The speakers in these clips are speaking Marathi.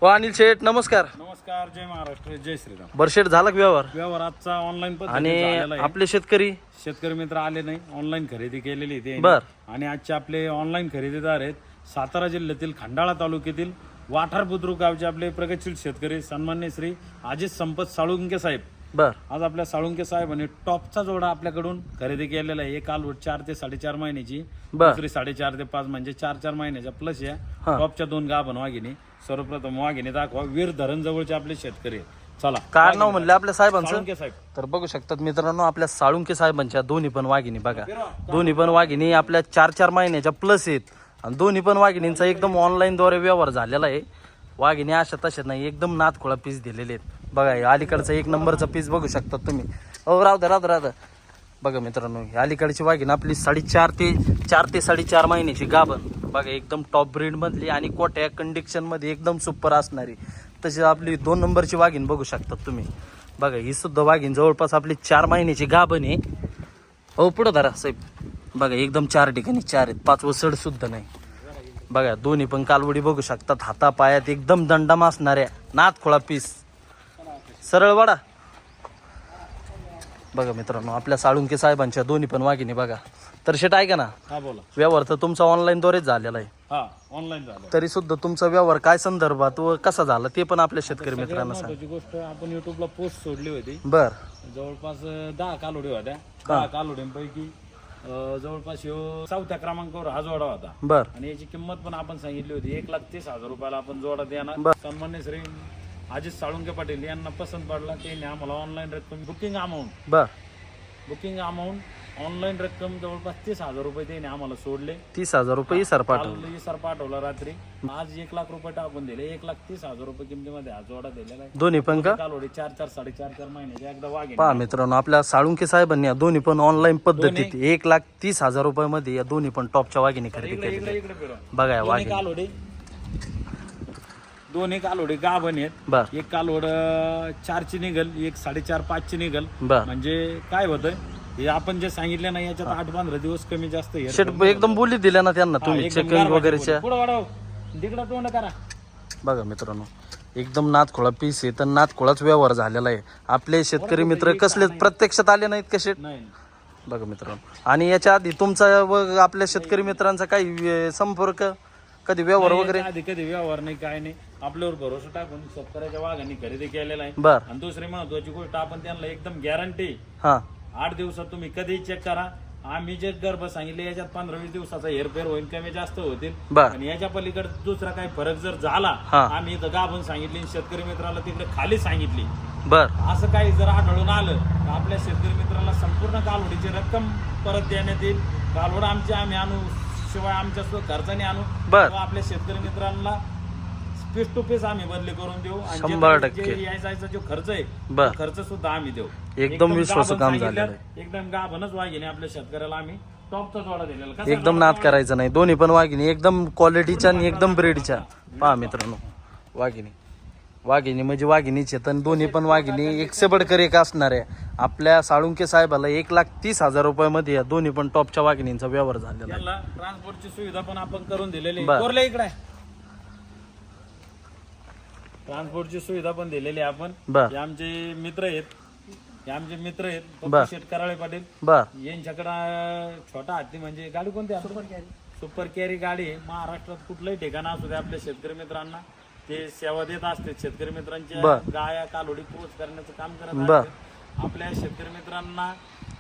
व अनिल शेठ नमस्कार. नमस्कार, जय महाराष्ट्र, जय श्रीराम. बरशेठ झाला का व्यवहार? व्यवहार आजचा ऑनलाईन आणि पद्धतीने झालेला आहे. आपले शेतकरी मित्र आले नाही, ऑनलाईन खरेदी केलेली ते. बर. आणि आजचे आपले ऑनलाईन खरेदीदार आहेत सातारा जिल्ह्यातील खंडाळा तालुक्यातील वाठार बुद्रुक गावचे आपले प्रगतशील शेतकरी सन्मान्य श्री अजित संपत साळुंके साहेब. बर. आज आपल्या साळुंके साहेबांनी टॉपचा जोडा आपल्याकडून खरेदी केलेला आहे. एक कालवड 4 ते 4.5 महिन्याची, बर. दुसरी 4.5 ते 5 म्हणजे 4 महिन्याच्या प्लस या टॉपच्या 2 गाभण वाघिणी. सर्वप्रथम वाघिणी दाखवा. वीर धरण जवळचे आपले शेतकरी. चला, काय नाव म्हणले आपल्या साहेबांचं? साळुंके साहेब. तर बघू शकतात मित्रांनो, आपल्या साळुंके साहेबांच्या दोन्ही पण वाघिणी बघा. दोन्ही पण वाघिणी आपल्या 4 महिन्याच्या प्लस आहेत आणि दोन्ही पण वाघिणींचा एकदम ऑनलाईन द्वारे व्यवहार झालेला आहे. वाघिणी अशा तशा नाही, एकदम नाथखोळा पीस दिलेले आहेत बघा. हे अलीकडचा 1 नंबरचा पीस बघू शकतात तुम्ही. हो, राहू बघा मित्रांनो, ही अलीकडची वाघिणी आपली 4 ते 4.5 महिन्याची गाभण बघा. एकदम टॉप ब्रीड मधली आणि कोट्या कंडिशन मध्ये एकदम सुपर असणारी. तशी आपली 2 नंबरची वाघीण बघू शकतात तुम्ही बघा. ही सुद्धा वाघीण जवळपास आपली 4 महिन्याची गाभण आहे. हो, पुढं धरा साहेब बघा. एकदम 4 ठिकाणी 4 आहेत, 5 सड सुद्धा नाही बघा. दोन्ही पण कालवडी बघू शकतात. हातापायात एकदम दंडम असणाऱ्या नाथखोळा पीस. सरळ वाडा बघा मित्रांनो, आपल्या साळुंके साहेबांच्या दोन्ही पण वाघिणी बघा. तर शेट ऐका ना, हा बोला. व्यवहार तर तुमचा ऑनलाईन द्वारेच झालेला आहे. हा, ऑनलाईन झालं. तरी सुद्धा तुमचा व्यवहार काय संदर्भात व कसा झाला ते पण आपल्या शेतकरी मित्रांना सांग. महत्त्वाची गोष्ट, आपण युट्यूबला पोस्ट सोडली होती. बर. जवळपास 10 कालोडी होत्या. 10 कालोडींपैकी जवळपास 4थ्या क्रमांकावर हा जोडा होता. बर. आणि याची किंमत पण आपण सांगितली होती 1,30,000 रुपयाला आपण जोडा देणार. बर. सन्मान्य श्री अजित साळुंके पाटील यांना पसंत पडला. त्यांनी आम्हाला ऑनलाईन रक्कम बुकिंग अमाऊंट ऑनलाईन रक्कम जवळपास 30,000 रुपये त्यांनी आम्हाला सोडले. 30,000 रुपये सर पाठवले. काल सर पाठवला रात्री. आज 1,00,000 रुपये टाकून दिले. 1,30,000 रुपये किमतीमध्ये हा जोडा दिलेला आहे. दोन्ही पण का? कालोडी 4 साडेचार महिन्याचे एकदा वाघ. पहा मित्रांनो, आपल्या साळुंके साहेबांनी या दोन्ही पण ऑनलाईन पद्धतीत 1,30,000 रुपयामध्ये या दोन्ही पण टॉपच्या वाघिणी खरेदी केली बघा. या वाघिणी दोन्ही कालोडी गाभण आहेत. बर. एक कालोड 4ची निघल, एक 4.5-5ची निघल. बर. म्हणजे काय होतंय, हे आपण जे सांगितलं ना याच्यात 8-15 दिवस कमी जास्त शेट एकदम बोली दिल्या ना त्यांना तुम्ही चेकिंग वगैरेच्या. पुढे वाढव, तिकडं तोंड करा बघा मित्रांनो, एकदम नाथखोळा पीस आहे. तर नाथखोळाच व्यवहार झालेला आहे. आपले शेतकरी मित्र कसले प्रत्यक्षात आले नाहीत का शेट? नाही. बघा मित्रांनो, आणि याच्या आधी तुमचा व आपल्या शेतकरी मित्रांचा काही संपर्क, कधी व्यवहार वगैरे? आधी कधी व्यवहार नाही, काय नाही. आपल्यावर भरोसा टाकून शेतकऱ्याच्या वाघांनी खरेदी केलेला आहे. बर. आणि दुसरी महत्वाची गोष्ट, आपण त्यांना एकदम गॅरंटी हा 8 दिवसात तुम्ही कधीही चेक करा. आम्ही जे गर्भ सांगितले याच्यात 15-20 दिवसाचा हेरफेर होईल, कमी जास्त होतील. बर. आणि याच्या पलीकडे दुसरा काही फरक जर झाला, हा. आम्ही इथं गाभण सांगितली, शेतकरी मित्राला तिकडे खाली सांगितली, बर. असं काही जर आढळून आलं तर आपल्या शेतकरी मित्राला संपूर्ण कालवडीची रक्कम परत देण्यात येईल. कालवड आम्ही आणू, शिवाय आमच्या खर्चाने आणू. बर. किंवा आपल्या शेतकरी मित्रांना पीस टू पीस आम्ही बदली करून देऊ. 100% यायचा जो खर्च आहे, बर. खर्च सुद्धा आम्ही देऊ. एकदम विश्वासू काम झालेलं आहे. एकदम गाभणच वाघिणी आपल्या शेतकऱ्याला आम्ही टॉपचा जोडा दिलेला. एकदम नाद करायचं नाही. दोन्ही पण वाघिणी एकदम क्वालिटीच्या आणि एकदम ब्रीडच्या. पहा मित्रांनो, वाघिणी म्हणजे वाघिणीचे. तर दोन्ही पण वाघिणी एकसे बडकर एक असणार आहे. आपल्या साळुंके साहेबाला 1,30,000 रुपयामध्ये या दोन्ही पण टॉपच्या वाघिणींचा व्यवहार झालेला आहे. त्याला ट्रान्सपोर्टची सुविधा पण आपण करून दिलेली बर. आहे. इकडे ट्रान्सपोर्टची सुविधा पण दिलेली आहे आपण. बर. हे आमचे मित्र आहेत बर. शेठ कराळे पाटील. बर. यांच्याकडं छोटा हत्ती म्हणजे गाडी कोणती आहे? सुपर कॅरी गाडी आहे. महाराष्ट्रात कुठलंही ठिकाण असू दे, आपल्या शेतकरी मित्रांना ते सेवा देत असते. शेतकरी मित्रांच्या गाया कालोडी पोच करण्याचं काम करत असते. आपल्या शेतकरी मित्रांना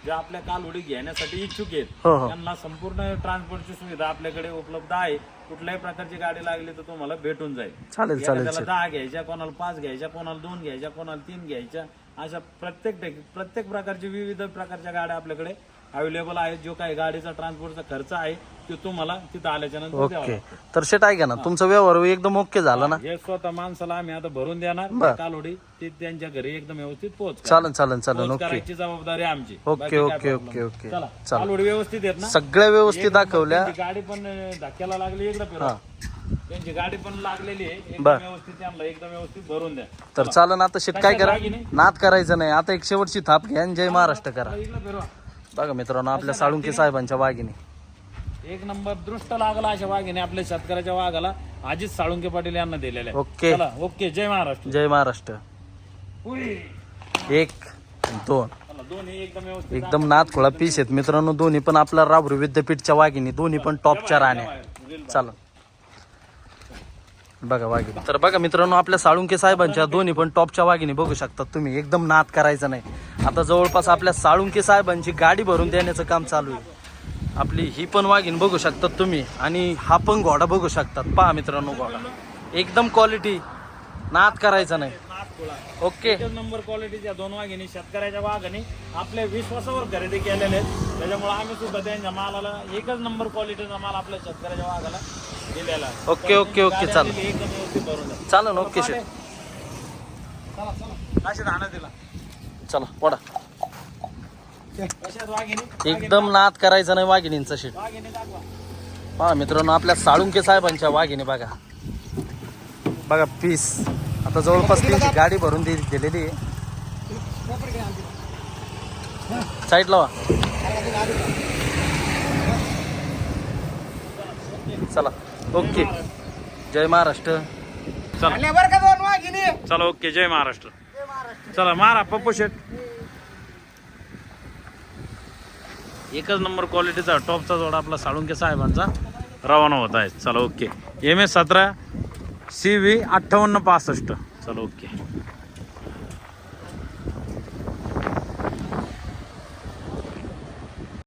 जे आपल्या कालोडी घेण्यासाठी इच्छुक आहेत त्यांना संपूर्ण ट्रान्सपोर्टची सुविधा आपल्याकडे उपलब्ध आहे. कुठल्याही प्रकारची गाडी लागली तर तुम्हाला भेटून जाईल. चालेल. त्याला 10 घ्यायच्या, कोणाला 5 घ्यायच्या, कोणाला 2 घ्यायच्या, कोणाला 3 घ्यायच्या, अशा प्रत्येक प्रकारची विविध प्रकारच्या गाड्या आपल्याकडे अवेलेबल आहेत. जो काही गाडीचा ट्रान्सपोर्टचा खर्च आहे तो तुम्हाला तिथं आल्याच्या नंतर द्यावा ओके. लागतो. तर शेट ऐका ना, तुमचा व्यवहार एकदम ओके झाला ना? हे स्वतः माणसाला आम्ही आता भरून देणार कालोडी, ते त्यांच्या घरी एकदम व्यवस्थित पोहोच चालेल. ओके. करायची जबाबदारी आमची. ओके. चला, कालोडी व्यवस्थित आहेत ना? सगळ्या व्यवस्थित दाखवल्या. त्यांची गाडी पण धक्क्याला लागली इकडे फिरवा. त्यांची गाडी पण लागलेली आहे. एकदम व्यवस्थित त्यांना एकदम व्यवस्थित भरून द्या. तर चालन. आता शेट काय करा, नाद करायचं नाही. आता एक शेवटची थाप घ्या आणि जय महाराष्ट्र करा. इकडे फिरवा. बघा मित्रांनो, आपल्या साळुंके साहेबांच्या वाघिणी एक नंबर दृष्ट लागला अशा वाघिणी आपल्या शेतकऱ्याच्या वाघाला. अजित साळुंके पाटील यांना दिलेला आहे. ओके. चला ओके. जय महाराष्ट्र. जय महाराष्ट्र. उई. 1 2 चला, दोन्ही एकदम व्यवस्थित एकदम नादखोळा पीस आहेत मित्रांनो. दोन्ही पण आपला राबरू विद्यापीठच्या वाघिणी, दोन्ही पण टॉपच्या राण्या. चला बघा वाघिणी. तर बघा मित्रांनो, आपल्या साळुंके साहेबांच्या दोन्ही पण टॉपच्या वाघिणी बघू शकता तुम्ही. एकदम नाद करायचा नाही. आता जवळपास आपल्या साळुंके साहेबांची गाडी भरून देण्याचं काम चालू आहे. आपली ही पण वाघीण बघू शकतात तुम्ही, आणि हा पण घोडा बघू शकतात. पहा मित्रांनो, घोडा एकदम क्वालिटी, नाद करायचा नाही. ओके. एकच नंबर क्वालिटीच्या 2 वाघिणी शेतकऱ्याच्या वाघिणी आपल्या विश्वासावर खरेदी केलेल्या आहेत. त्याच्यामुळे आम्ही सुद्धा त्यांच्या मालाला एकच नंबर क्वालिटीचा माल आपल्या शेतकऱ्याच्या वाघाला दिलेला आहे. Okay okay okay. चालेल एकदम व्यवस्थित भरून द्या. चालेल. ओके शेट. चला चला अशी राहणार तिला. चला वडा. कशात वाघिणी? एकदम नाद करायचा नाही वाघिणींचा शेट. वाघिणी दाखवा. पहा मित्रांनो, आपल्या साळुंके साहेबांच्या वाघिणी बघा. बघा पीस. आता जवळपास त्यांची गाडी भरून दिलेली आहे. साईड लावा. चला ओके. जय महाराष्ट्र. चला चला ओके. जय महाराष्ट्र. चला मारा पप्पू शेट. एकच नंबर क्वालिटीचा टॉपचा जोडा आपला साळुंके साहेबांचा रवाना होत आहे. चला ओके. MS 17 CV 5865. चला ओके.